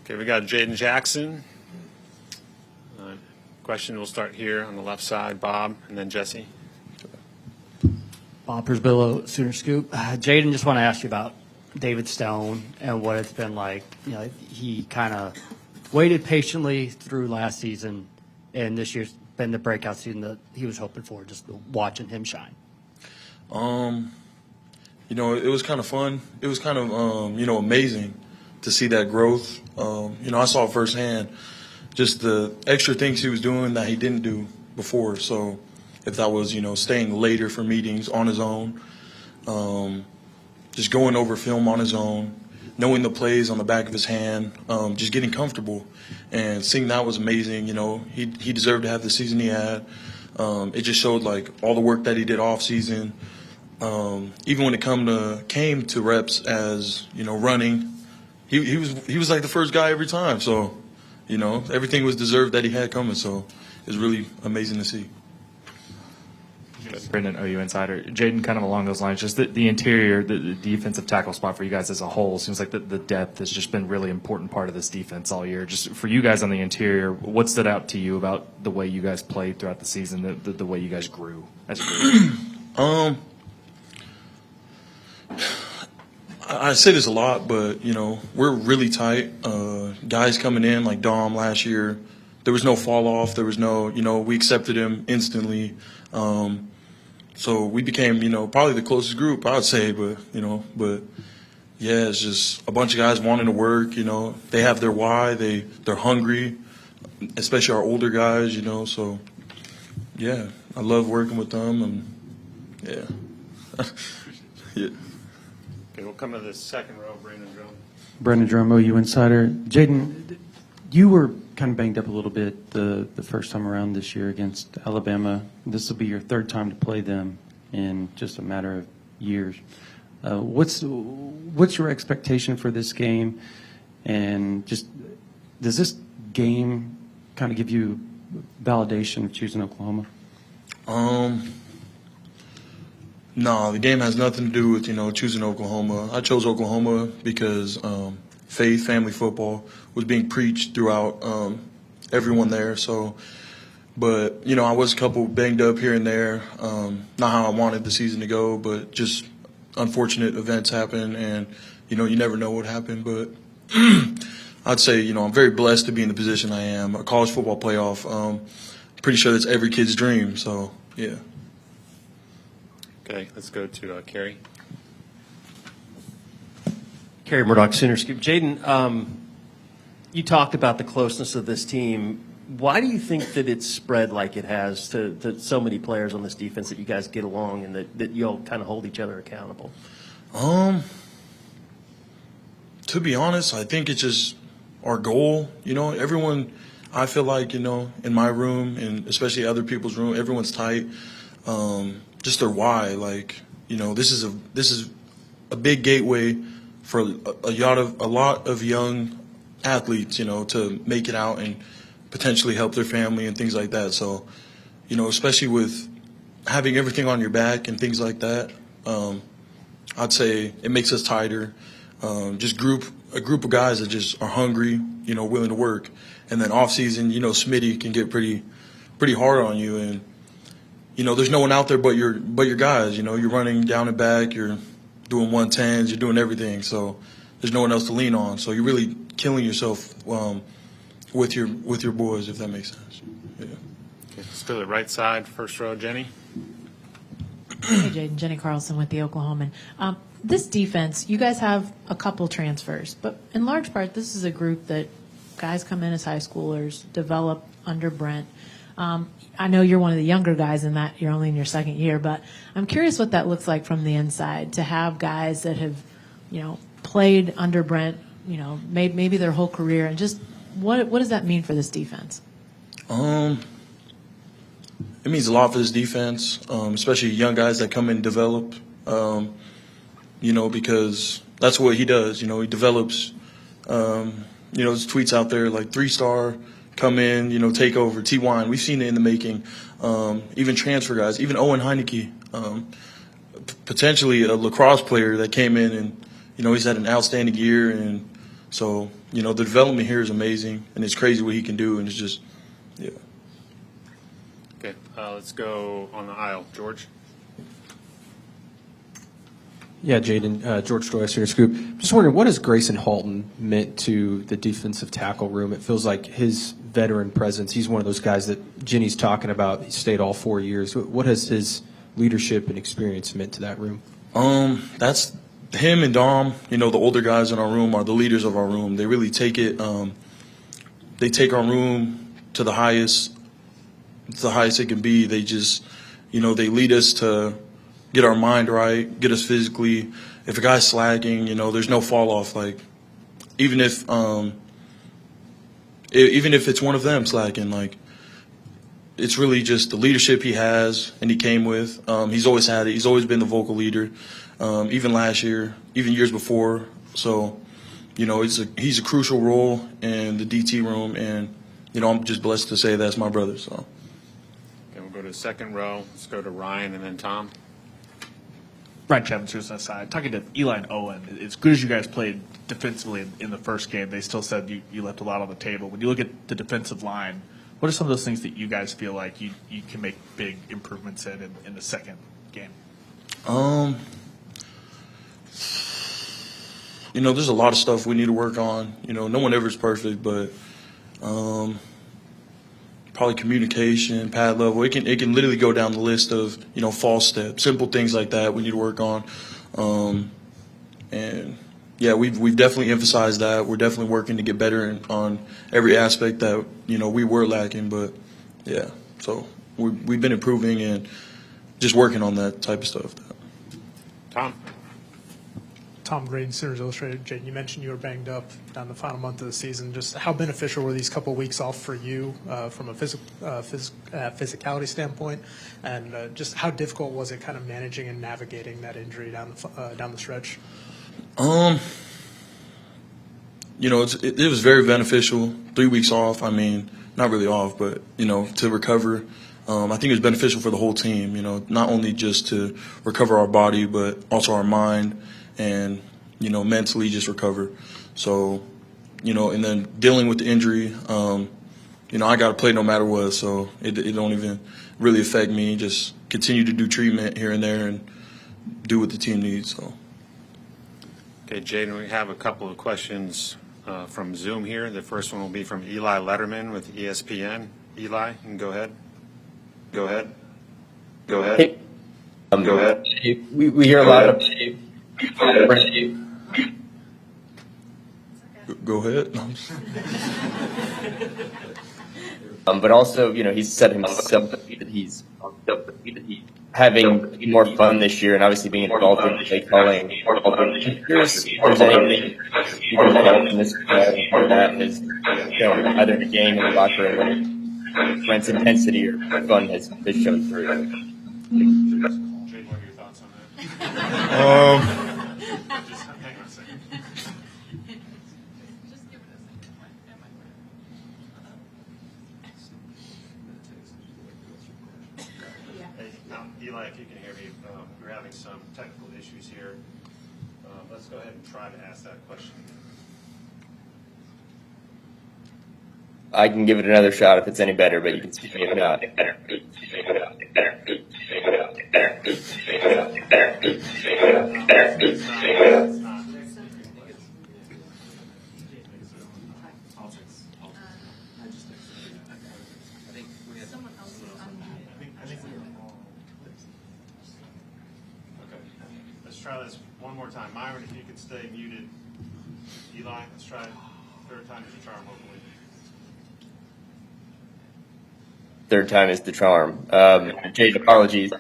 Okay, we got Jayden Jackson. Question, we'll start here on the left side, Bob, and then Jesse. Bob Persbillo, Sooner Scoop. Jayden, just want to ask you about David Stone and what it's been like. You know, he kind of waited patiently through last season, and this year's been the breakout season that he was hoping for, just watching him shine. You know, it was kind of fun. It was kind of, amazing to see that growth. I saw firsthand just the extra things he was doing that he didn't do before. So if that was, staying later for meetings on his own, just going over film on his own, knowing the plays on the back of his hand, just getting comfortable. And seeing that was amazing. He deserved to have the season he had. It just showed, like, all the work that he did off season. Even when it came to reps as, running, he was like the first guy every time. So, everything was deserved that he had coming. So it was really amazing to see. Brendan, OU Insider. Jayden, kind of along those lines, just the interior, the defensive tackle spot for you guys as a whole, seems like the depth has just been a really important part of this defense all year. Just for you guys on the interior, what stood out to you about the way you guys played throughout the season, the way you guys grew as a group? I say this a lot, but, we're really tight. Guys coming in like Dom last year, there was no fall off. There was no, we accepted him instantly. So we became, probably the closest group, I would say. But yeah, it's just a bunch of guys wanting to work. They have their why. They're hungry, especially our older guys. So yeah, I love working with them, and yeah, yeah. Okay, we'll come to the second row, Brandon Drum. Brendan Drum, OU Insider. Jayden, you were kind of banged up a little bit the first time around this year against Alabama. This will be your third time to play them in just a matter of years. What's your expectation for this game? And just does this game kind of give you validation of choosing Oklahoma? No, the game has nothing to do with, choosing Oklahoma. I chose Oklahoma because faith, family football was being preached throughout everyone there. So, but, I was a couple banged up here and there. Not how I wanted the season to go, but just unfortunate events happen, and, you never know what happened. But I'd say, I'm very blessed to be in the position I am. A college football playoff, pretty sure that's every kid's dream. So, yeah. Okay, let's go to Kerry. Kerry Murdoch, Sooner Scoop. Jayden, you talked about the closeness of this team. Why do you think that it's spread like it has to so many players on this defense, that you guys get along and that you'll kind of hold each other accountable? To be honest, I think it's just our goal. Everyone, I feel like, in my room and especially other people's room, everyone's tight. Just their why, like, this is a big gateway for a lot of young athletes, to make it out and potentially help their family and things like that. So, especially with having everything on your back and things like that, I'd say it makes us tighter. Just a group of guys that just are hungry, willing to work. And then off season, Smitty can get pretty hard on you, and there's no one out there but your guys. You're running down and back, you're doing 110s, you're doing everything. So there's no one else to lean on. So you're really killing yourself with your boys, if that makes sense. Yeah. Okay, let's go to the right side, first row, Jenny. Hey, Jayden. Jenny Carlson with the Oklahoman. This defense, you guys have a couple transfers, but in large part, this is a group that guys come in as high schoolers, develop under Brent. I know you're one of the younger guys in that you're only in your second year, but I'm curious what that looks like from the inside, to have guys that have, played under Brent, maybe their whole career, and just what does that mean for this defense? It means a lot for this defense, especially young guys that come and develop, because that's what he does. He develops, his tweets out there like 3-star, come in, take over. T-Wine, we've seen it in the making. Even transfer guys, even Owen Heineke, potentially a lacrosse player that came in and, he's had an outstanding year. And so you know, the development here is amazing, and it's crazy what he can do, and it's just, yeah. Okay, let's go on the aisle. George? Yeah, Jayden, George Joyce here, Scoop. Just wondering, what has Grayson Halton meant to the defensive tackle room? It feels like his veteran presence, he's one of those guys that Jenny's talking about. He stayed all 4 years. What has his leadership and experience meant to that room? That's him and Dom, you know, the older guys in our room are the leaders of our room. They really take it, they take our room to the highest it can be. They just, you know, they lead us to get our mind right, get us physically. If a guy's slacking, you know, there's no fall off. Like, even if it's one of them slacking, like, it's really just the leadership he has and he came with. He's always had it. He's always been the vocal leader, even last year, even years before. So, you know, he's a crucial role in the DT room, and, you know, I'm just blessed to say that's my brother. So. Okay, we'll go to the second row. Let's go to Ryan and then Tom. Ryan Chapman's on the side. Talking to Eli and Owen, as good as you guys played defensively in the first game, they still said you left a lot on the table. When you look at the defensive line, what are some of those things that you guys feel like you can make big improvements in the second game? You know, there's a lot of stuff we need to work on. You know, no one ever is perfect, but probably communication, pad level. It can literally go down the list of, you know, false steps, simple things like that we need to work on. And yeah, we've definitely emphasized that. We're definitely working to get better on every aspect that, you know, we were lacking. But yeah, so we've been improving and just working on that type of stuff. Tom? Tom Graydon, Sooners Illustrated. Jayden, you mentioned you were banged up down the final month of the season. Just how beneficial were these couple of weeks off for you from a physicality standpoint, and just how difficult was it kind of managing and navigating that injury down the stretch? You know, it was very beneficial. 3 weeks off. I mean, not really off, but, you know, to recover. I think it was beneficial for the whole team. You know, not only just to recover our body, but also our mind. And, you know, mentally just recover. So, you know, and then dealing with the injury, you know, I got to play no matter what, so it don't even really affect me. Just continue to do treatment here and there and do what the team needs. So. Okay, Jayden, we have a couple of questions from Zoom here. The first one will be from Eli Letterman with ESPN. Eli, you can go ahead. Go ahead. Go ahead. Hey, go ahead. we hear a lot of Go ahead. but also, you know, he's said himself that he's having more fun this year and obviously being involved in play calling. I'm curious if there's anything you can tell from this that has, you know, either in the game or the locker room where Brent's intensity or fun has shown through. Jayden, what are your thoughts on that? Just hang on a second. Hey, Eli, if you can hear me, we're having some technical issues here. Let's go ahead and try to ask that question again. I can give it another shot if it's any better, but you can see me if not. Let's try this one more time. Myron, if you could stay muted. Eli, let's try it. Third time is the charm, hopefully. Third time is the charm. Jade, apologies.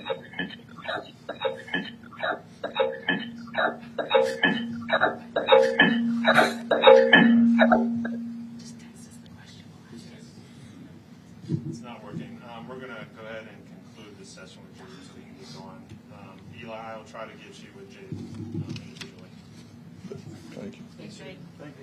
It's not working. We're going to go ahead and conclude this session with Jayden so we can get going. Eli, I will try to get you with Jayden individually. Thank you. Thanks, Jayden.